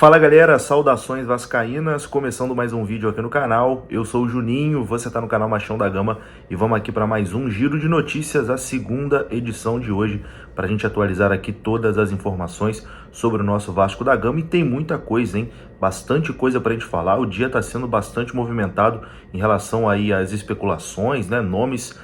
Fala galera, saudações vascaínas, começando mais um vídeo aqui no canal. Eu sou o Juninho, você está no canal Machão da Gama e vamos aqui para mais um giro de notícias, a segunda edição de hoje, para a gente atualizar aqui todas as informações sobre o nosso Vasco da Gama. E tem muita coisa, hein? Bastante coisa para a gente falar. O dia está sendo bastante movimentado em relação aí às especulações, né? Nomes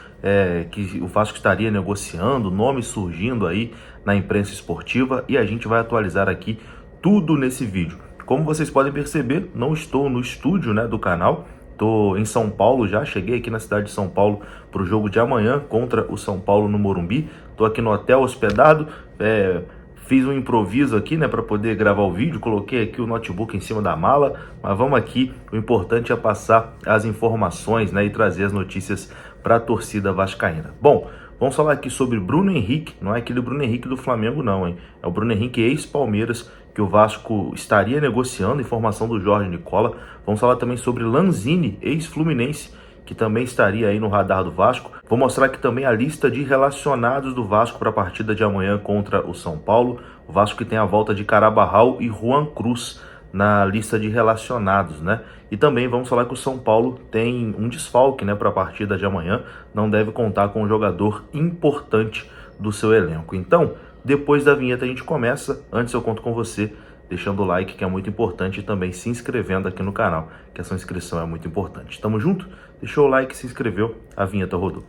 que o Vasco estaria negociando, nomes surgindo aí na imprensa esportiva, e a gente vai atualizar aqui tudo nesse vídeo. Como vocês podem perceber, não estou no estúdio, né, do canal. Estou em São Paulo já, cheguei aqui na cidade de São Paulo para o jogo de amanhã contra o São Paulo no Morumbi. Estou aqui no hotel hospedado, fiz um improviso aqui, né, para poder gravar o vídeo. Coloquei aqui o notebook em cima da mala, mas vamos aqui. O importante é passar as informações, né, e trazer as notícias para a torcida vascaína. Bom, vamos falar aqui sobre Bruno Henrique. Não é aquele Bruno Henrique do Flamengo não, hein? É o Bruno Henrique ex-Palmeiras, que o Vasco estaria negociando, informação do Jorge Nicola. Vamos falar também sobre Lanzini, ex-Fluminense, que também estaria aí no radar do Vasco. Vou mostrar aqui também a lista de relacionados do Vasco para a partida de amanhã contra o São Paulo. O Vasco que tem a volta de Carabarral e Juan Cruz na lista de relacionados, né? E também vamos falar que o São Paulo tem um desfalque, né, para a partida de amanhã. Não deve contar com um jogador importante do seu elenco. Então, depois da vinheta a gente começa. Antes eu conto com você deixando o like, que é muito importante, e também se inscrevendo aqui no canal, que essa inscrição é muito importante. Tamo junto? Deixou o like, se inscreveu, a vinheta rodou.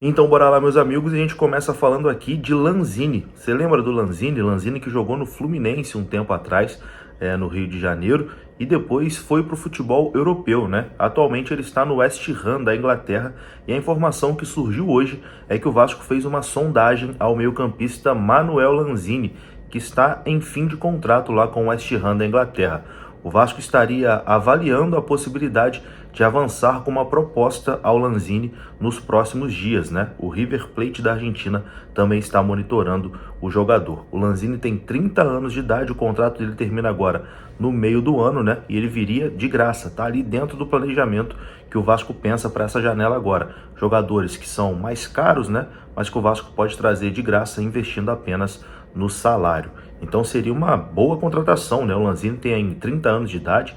Então bora lá, meus amigos, e a gente começa falando aqui de Lanzini. Você lembra do Lanzini? Lanzini que jogou no Fluminense um tempo atrás, no Rio de Janeiro, e depois foi para o futebol europeu, né? Atualmente ele está no West Ham da Inglaterra, e a informação que surgiu hoje é que o Vasco fez uma sondagem ao meio-campista Manuel Lanzini, que está em fim de contrato lá com o West Ham da Inglaterra. O Vasco estaria avaliando a possibilidade de avançar com uma proposta ao Lanzini nos próximos dias, né? O River Plate da Argentina também está monitorando o jogador. O Lanzini tem 30 anos de idade, o contrato dele termina agora no meio do ano, né? E ele viria de graça, tá ali dentro do planejamento que o Vasco pensa para essa janela agora. Jogadores que são mais caros, né? Mas que o Vasco pode trazer de graça investindo apenas no salário. Então seria uma boa contratação, né? O Lanzini tem aí 30 anos de idade,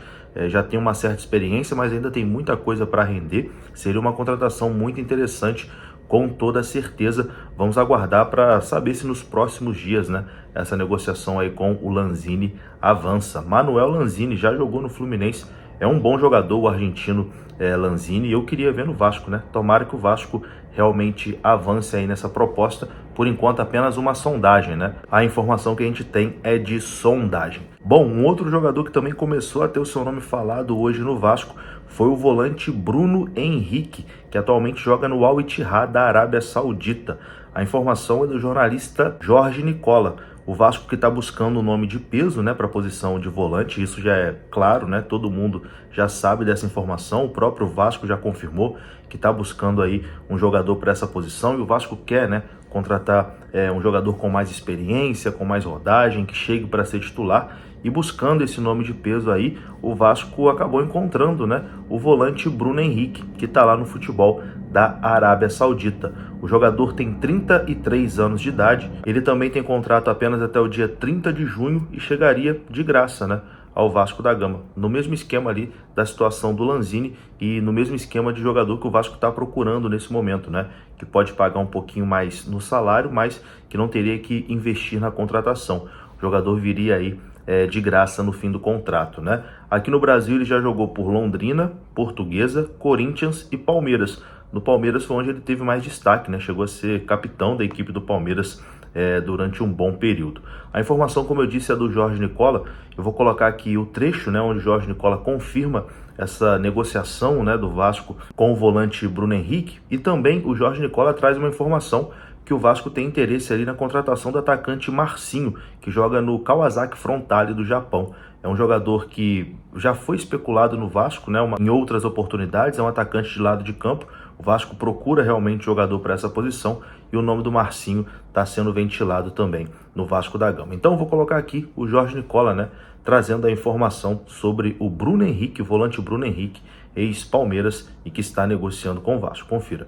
já tem uma certa experiência, mas ainda tem muita coisa para render. Seria uma contratação muito interessante, com toda certeza. Vamos aguardar para saber se nos próximos dias, né, essa negociação aí com o Lanzini avança. Manuel Lanzini já jogou no Fluminense, é um bom jogador, o argentino Lanzini, e eu queria ver no Vasco, né? Tomara que o Vasco realmente avance aí nessa proposta. Por enquanto apenas uma sondagem, né? A informação que a gente tem é de sondagem. Bom, um outro jogador que também começou a ter o seu nome falado hoje no Vasco foi o volante Bruno Henrique, que atualmente joga no Al Ittihad da Arábia Saudita. A informação é do jornalista Jorge Nicola. O Vasco que está buscando um nome de peso, né, para a posição de volante, isso já é claro, né? Todo mundo já sabe dessa informação. O próprio Vasco já confirmou que está buscando aí um jogador para essa posição, e o Vasco quer, né, contratar um jogador com mais experiência, com mais rodagem, que chegue para ser titular. E buscando esse nome de peso aí, o Vasco acabou encontrando, né, o volante Bruno Henrique, que está lá no futebol da Arábia Saudita. O jogador tem 33 anos de idade, ele também tem contrato apenas até o dia 30 de junho e chegaria de graça, né, ao Vasco da Gama. No mesmo esquema ali da situação do Lanzini e no mesmo esquema de jogador que o Vasco está procurando nesse momento, né, que pode pagar um pouquinho mais no salário, mas que não teria que investir na contratação. O jogador viria aí de graça no fim do contrato, né? Aqui no Brasil ele já jogou por Londrina, Portuguesa, Corinthians e Palmeiras. No Palmeiras foi onde ele teve mais destaque, né? Chegou a ser capitão da equipe do Palmeiras durante um bom período. A informação, como eu disse, é do Jorge Nicola. Eu vou colocar aqui o trecho, né, onde o Jorge Nicola confirma essa negociação, né, do Vasco com o volante Bruno Henrique. E também o Jorge Nicola traz uma informação que o Vasco tem interesse ali na contratação do atacante Marcinho, que joga no Kawasaki Frontale do Japão. É um jogador que já foi especulado no Vasco, né, em outras oportunidades, é um atacante de lado de campo. O Vasco procura realmente jogador para essa posição, e o nome do Marcinho está sendo ventilado também no Vasco da Gama. Então eu vou colocar aqui o Jorge Nicola, né, trazendo a informação sobre o Bruno Henrique, o volante Bruno Henrique, ex-Palmeiras, e que está negociando com o Vasco. Confira.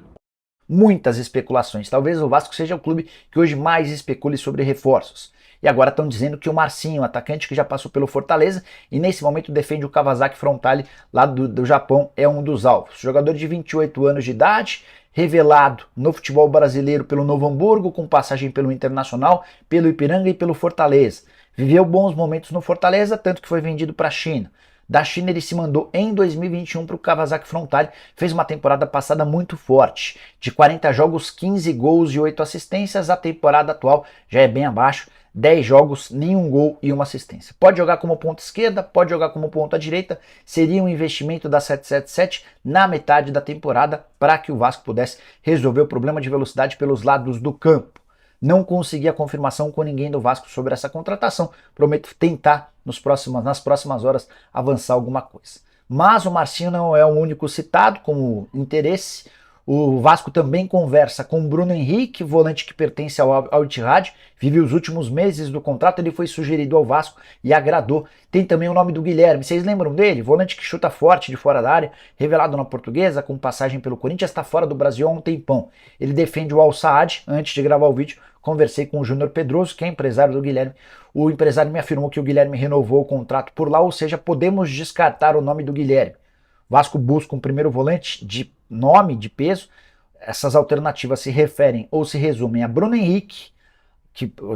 muitas especulações. Talvez o Vasco seja o clube que hoje mais especule sobre reforços. E agora estão dizendo que o Marcinho, atacante que já passou pelo Fortaleza e nesse momento defende o Kawasaki Frontale lá do Japão, é um dos alvos. Jogador de 28 anos de idade, revelado no futebol brasileiro pelo Novo Hamburgo, com passagem pelo Internacional, pelo Ipiranga e pelo Fortaleza. Viveu bons momentos no Fortaleza, tanto que foi vendido para a China. Da China ele se mandou em 2021 para o Kawasaki Frontale, fez uma temporada passada muito forte. De 40 jogos, 15 gols e 8 assistências, a temporada atual já é bem abaixo, 10 jogos, nenhum gol e uma assistência. Pode jogar como ponta esquerda, pode jogar como ponta direita, seria um investimento da 777 na metade da temporada para que o Vasco pudesse resolver o problema de velocidade pelos lados do campo. Não consegui a confirmação com ninguém do Vasco sobre essa contratação. Prometo tentar nas próximas horas avançar alguma coisa. Mas o Marcinho não é o único citado como interesse. O Vasco também conversa com o Bruno Henrique, volante que pertence ao Ittihad, vive os últimos meses do contrato, ele foi sugerido ao Vasco e agradou. Tem também o nome do Guilherme, vocês lembram dele? Volante que chuta forte de fora da área, revelado na Portuguesa, com passagem pelo Corinthians, está fora do Brasil há um tempão. Ele defende o Al Saad. Antes de gravar o vídeo, conversei com o Júnior Pedroso, que é empresário do Guilherme. O empresário me afirmou que o Guilherme renovou o contrato por lá, ou seja, podemos descartar o nome do Guilherme. Vasco busca um primeiro volante de nome, de peso. Essas alternativas se referem ou se resumem a Bruno Henrique,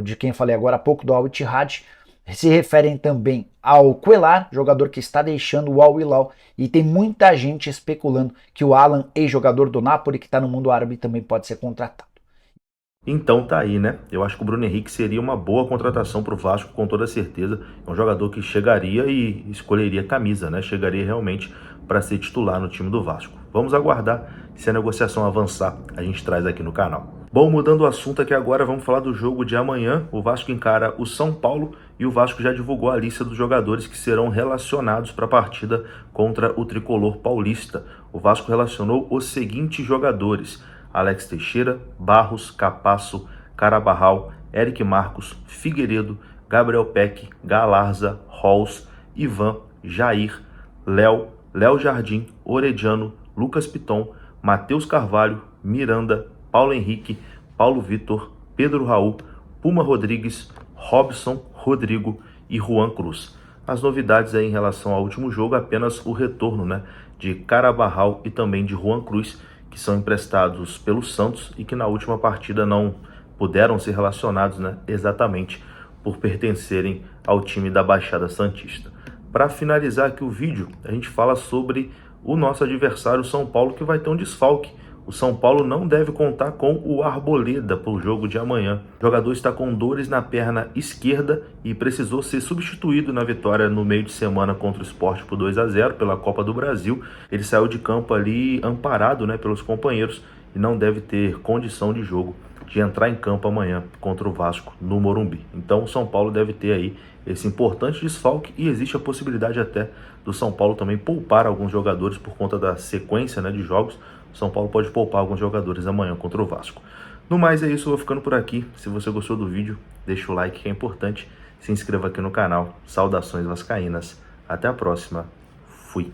de quem falei agora há pouco, do Al Ittihad, se referem também ao Cuellar, jogador que está deixando o Al Hilal, e tem muita gente especulando que o Alan, ex-jogador do Napoli, que está no mundo árabe, também pode ser contratado. Então tá aí, né? Eu acho que o Bruno Henrique seria uma boa contratação para o Vasco, com toda certeza. É um jogador que chegaria e escolheria camisa, né? Chegaria realmente para ser titular no time do Vasco. Vamos aguardar. Se a negociação avançar, a gente traz aqui no canal. Bom, mudando o assunto aqui agora, vamos falar do jogo de amanhã. O Vasco encara o São Paulo e o Vasco já divulgou a lista dos jogadores que serão relacionados para a partida contra o tricolor paulista. O Vasco relacionou os seguintes jogadores: Alex Teixeira, Barros, Capasso, Carabarral, Eric Marcos, Figueiredo, Gabriel Peck, Galarza, Halls, Ivan, Jair, Léo Jardim, Orediano, Lucas Piton, Matheus Carvalho, Miranda, Paulo Henrique, Paulo Vitor, Pedro Raul, Puma Rodrigues, Robson, Rodrigo e Juan Cruz. As novidades aí em relação ao último jogo, apenas o retorno, né, de Carabarral e também de Juan Cruz, que são emprestados pelo Santos e que na última partida não puderam ser relacionados, né, exatamente por pertencerem ao time da Baixada Santista. Para finalizar aqui o vídeo, a gente fala sobre o nosso adversário São Paulo, que vai ter um desfalque. O São Paulo não deve contar com o Arboleda para o jogo de amanhã. O jogador está com dores na perna esquerda e precisou ser substituído na vitória no meio de semana contra o Sport por 2-0 pela Copa do Brasil. Ele saiu de campo ali amparado, né, pelos companheiros e não deve ter condição de jogo de entrar em campo amanhã contra o Vasco no Morumbi. Então o São Paulo deve ter aí esse importante desfalque e existe a possibilidade até do São Paulo também poupar alguns jogadores por conta da sequência, né, de jogos. São Paulo pode poupar alguns jogadores amanhã contra o Vasco. No mais é isso, eu vou ficando por aqui. Se você gostou do vídeo, deixa o like que é importante. Se inscreva aqui no canal. Saudações vascaínas. Até a próxima. Fui.